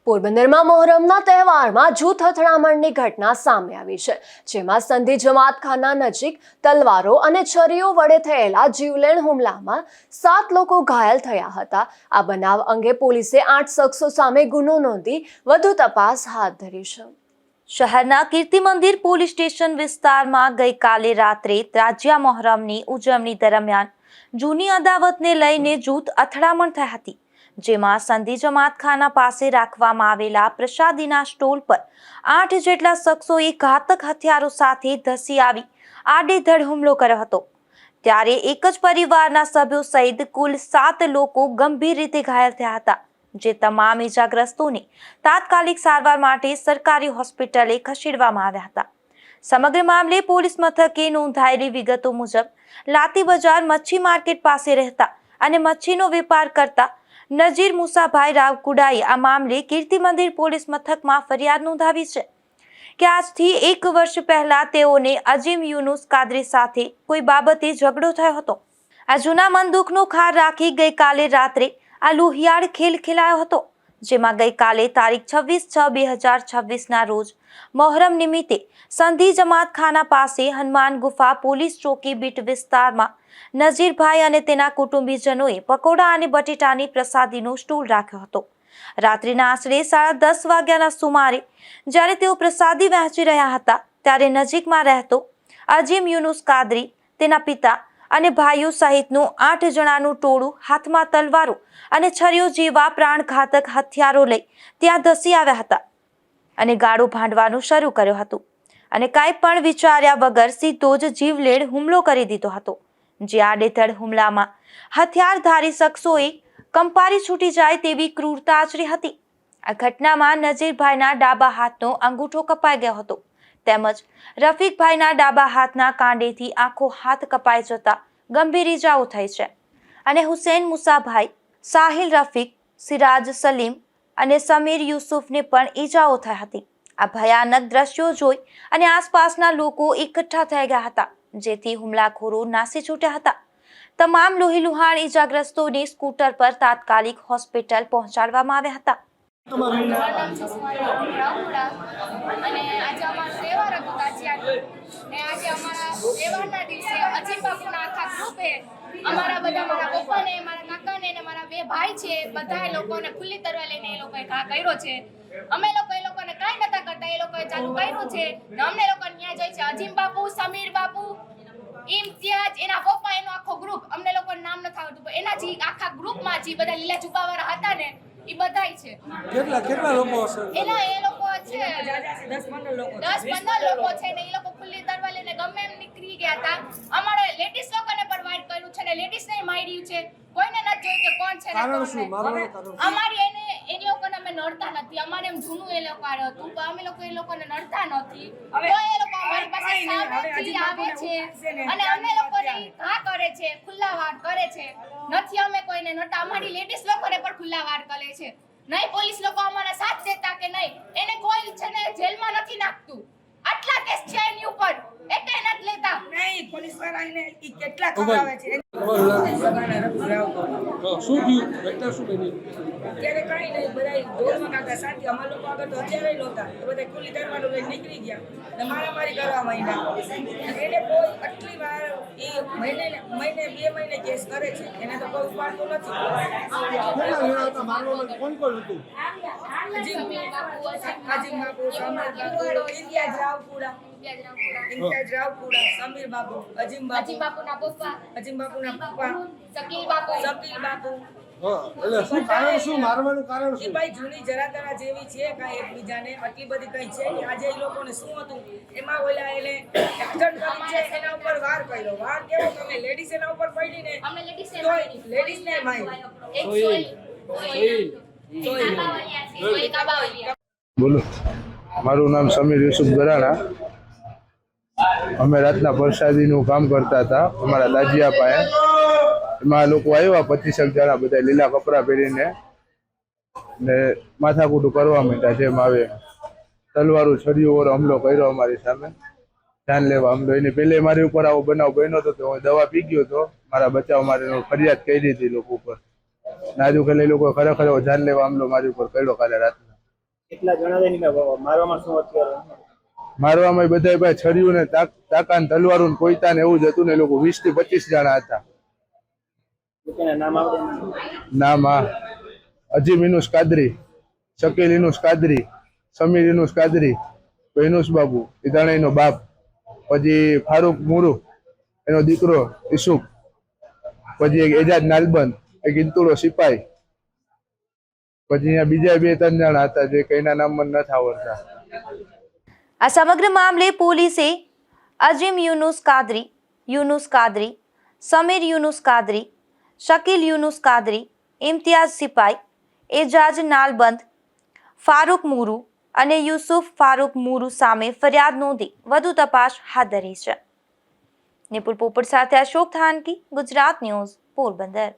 પોરબંદરમાં મોહરમના તહેવારમાં જૂથ અથડામણની ઘટના સામે આવી છે, જેમાં સંધી જમાતખાના નજીક તલવારો અને છરીઓ વડે થયેલા જીવલેણ હુમલામાં 7 લોકો ઘાયલ થયા હતા। આ બનાવ અંગે પોલીસે 8 શખ્સો સામે ગુનો નોંધી વધુ તપાસ હાથ ધરી છે। શહેરના કીર્તિ મંદિર પોલીસ સ્ટેશન વિસ્તારમાં ગઈકાલે રાત્રે તાજિયા મોહરમની ઉજવણી દરમિયાન જૂની અદાવતને લઈને જૂથ અથડામણ થઈ હતી, જેમાં સંધી જમાતખાના પાસે રાખવામાં આવેલા પ્રસાદીના સ્ટોલ પર 8 જેટલા શખ્સોએ ઘાતક હથિયારો સાથે ધસી આવી આડેધડ હુમલો કર્યો હતો। ત્યારે એક જ પરિવારના સભ્યો સહિત કુલ 7 લોકો ગંભીર રીતે ઘાયલ થયા હતા, જે તમામ ઇજાગ્રસ્તોને તાત્કાલિક સારવાર માટે સરકારી હોસ્પિટલે ખસેડવામાં આવ્યા હતા। સમગ્ર મામલે પોલીસ મથકે નોંધાયેલી વિગતો મુજબ લાતી બજાર મચ્છી માર્કેટ પાસે રહેતા અને મચ્છીનો વેપાર કરતા નજીર મુસાભાઈ રાવકુડાએ આ મામલે કીર્તિ મંદિર પોલીસ મથકમાં ફરિયાદ નોંધાવી છે કે આજથી 1 વર્ષ પહેલા તેઓને અજીમ યુનુસ કાદરી સાથે કોઈ બાબતે ઝઘડો થયો હતો। આ જૂના મનદુખનો ખાર રાખી ગઈકાલે રાત્રે આ લોહિયાળ ખેલ ખેલાયો હતો, જેમાં ગઈકાલે તારીખ 26/6/2026ના રોજ મોહરમ નિમિત્તે સંધી જમાતખાના પાસે હનુમાન ગુફા પોલીસ ચોકી બીટ વિસ્તારમાં નજીરભાઈ અને તેના કુટુંબીજનોએ પકોડા અને બટેટાની પ્રસાદીનો સ્ટોલ રાખ્યો હતો। રાત્રિના આશરે 10:30 વાગ્યાના સુમારે જ્યારે તેઓ પ્રસાદી વહેંચી રહ્યા હતા, ત્યારે નજીકમાં રહેતો અજીમ યુનુસ કાદરી, તેના પિતા અને ભાઈઓ સહિતનું 8 જણાનું ટોળું હાથમાં તલવારો અને છરીઓ જેવા પ્રાણઘાતક હથિયારો લઈ ત્યાં ધસી આવ્યા હતા અને ગાળો ભાંડવાનું શરૂ કર્યું હતું અને કાંઈ પણ વિચાર્યા વગર સીધો જ જીવલેણ હુમલો કરી દીધો હતો। જે આડેધડ હુમલામાં હથિયારધારી શખ્સોએ કંપારી છૂટી જાય તેવી ક્રૂરતા આચરી હતી। આ ઘટનામાં નજીરભાઈના ડાબા હાથનો અંગૂઠો કપાઈ ગયો હતો, તેમજ રફીકભાઈના ડાબા હાથના કાંડેથી આખો હાથ કપાઈ જતા ગંભીર ઈજાઓ થઈ છે અને હુસેન મુસાભાઈ, સાહિલ રફીક, સિરાજ સલીમ અને સમીર યુસુફને પણ ઈજાઓ થઈ હતી। આ ભયાનક દ્રશ્યો જોઈ અને આસપાસના લોકો એકઠા થઈ ગયા હતા, જેથી હુમલાખોરો નાસી છૂટ્યા હતા। તમામ લોહીલુહાણ ઈજાગ્રસ્તોને સ્કૂટર પર તાત્કાલિક હોસ્પિટલ પહોંચાડવામાં આવ્યા હતા। અને આજે અમારો તહેવાર હતો તાજિયાનો, ને આજે અમારા તહેવારના દિવસે અજીમ બાપુના આખા ગ્રુપે અમારા બધા મારા પપ્પાને, મારા કાકાને અને મારા 2 ભાઈ છે, બધા લોકોને ખુલ્લી તરવા લઈને એ લોકોએ ઘા કર્યો છે। અમે લોકો એ લોકોને કાંઈ નતા કરતા, એ લોકોએ ચાલુ કર્યું છે ને અમને લોકોને ન્યાય જાય છે। અજીમ બાપુ, સમીર બાપુ, ઇમ્તિયાજ, એના પપ્પા, એનો આખો ગ્રુપ, અમને લોકોને નામ નથી આવડતું પણ એના જે આખા ગ્રુપમાં જે બધા લીલા જુબાવાળા હતા ને એ બધાય છે। કેટલા લોકો હશે? એ લોકો છે 10-15 લોકો છે ને એ લોકો ખુલ્લી તરવા લઈને ગમે એમ નીકળી ગયા હતા। અમારા લેડીઝ લોકોને પણ વાઇટ કર્યું છે ને લેડીઝને માર્યું છે, કોઈને નથી જોયું કે કોણ છે ને કોણ નહીં। અમારી એ લોકોને અમે નડતા નથી, અમારે એમ જૂનું એ લોકો આરે હતું પણ અમે લોકો એ લોકોને નડતા નથી, તો એ લોકો અમારી પાસે સામેથી આવે છે અને અમે લોકોને ઘા કરે છે, ખુલ્લા વાર કરે છે। નથી અમે કોઈને નડતા, અમારી લેડીઝ લોકોને પણ ખુલ્લા વાર કરે છે। નહીં પોલીસ લોકો અમારા સાથ દેતા કે નહીં, એને કોઈ છે ને જેલમાં નથી નાખતું। આટલા કેસ છે એની ઉપર, એકે નથી લેતા। નહીં પોલીસ વાળા એને કેટલા ખવડાવે છે। શું થયું? ઘટના શું બની? અત્યારે કઈ નહીં, બધા જોરમાં કાઢતા શાંતિ। અમારા લોકો આગળ તો અત્યારે નહોતા, તો બધા ખુલ્લી દરવાજો લઈને નીકળી ગયા ને મારામારી કરવા માંડ્યા। એને કોઈ આટલી વાર એ મહિને 2 મહિને કેસ કરે છે, એને તો કોઈ ઉપાડતું નથી। કોણ કોણ હતું? અજીમ બાપુ, સમીર બાપુ, ઇમ્તિયાજ રાવપુરા, સમીર બાપુ, અજીમ બાપુના પપ્પા, શકીલ બાપુ। એટલે શું કારણ, શું મારવાનું કારણ એ શું? ભાઈ જૂની જરાતરા જેવી છે કાંઈ એકબીજાને, આટલી બધી કઈ છે કે આજે એ લોકોને શું હતું એમાં ઓલા એને એક્શન કરી છે, એના ઉપર વાર કર્યો। વાર કેવો તમે લેડીઝ એના ઉપર પડી ને અમને લેડીઝને મારી। બોલો, મારું નામ સમીર યુસુફ ગરાણા। અમે રાતના પ્રસાદીનું કામ કરતા હતા અમારા દાજિયા પાસે। એમાં લોકો આવ્યા 25 જણા, બધા લીલા કપડાં પહેરીને ને માથાકૂટ કરવા માંડ્યા। જેમ આવે તલવારો છરીઓ વડે હુમલો કર્યો અમારી સામે, ધ્યાન લેવા હુમલો। એની પહેલે મારી ઉપર આવો બનાવ બન્યો હતો તો હું દવા પી ગયો હતો, મારા બચાવ માટે ફરિયાદ કરી હતી લોકો ઉપર। નાજુક એ લોકો ખરેખર જાન લેવા હુમલો મારી ઉપર કર્યો કાલે રાતના। કેટલા જણા છે ને મારવામાં શું અત્યારે મારવામાં બધા ભાઈ છરીયું ને તાકાન તલવારું ને કોઈતા ને એવું જ હતું ને. એ લોકો 20 થી 25 જણા હતા. લોકોના નામ આવડે નામ અજીમ ઇનુસ કાદરી, શકીલ ઇનુસ કાદરી, સમીર ઇનુસ કાદરી, ઇનુસ બાબુ એ ત્રણેયનો બાપ, પછી ફારૂક મુરુ એનો દીકરો ઈસુફ, પછી એક એજાજ નાલબંધ, એક ઇન્તુડો સિપાઈ, પછી અહીંયા બીજા 2-3 જણા હતા જે કઈના નામ મને નથી આવડતા. આ સમગ્ર મામલે પોલીસે અજીમ યુનુસ કાદરી, સમીર યુનુસ કાદરી, શકીલ યુનુસ કાદરી, ઇમ્તિયાઝ સિપાઈ, એજાજ નાલબંધ, ફારૂક મુરુ અને યુસુફ ફારૂક મુરુ સામે ફરિયાદ નોંધી વધુ તપાસ હાથ ધરી છે. નિપુલ પોપટ સાથે અશોક થાનકી, ગુજરાત ન્યૂઝ, પોરબંદર.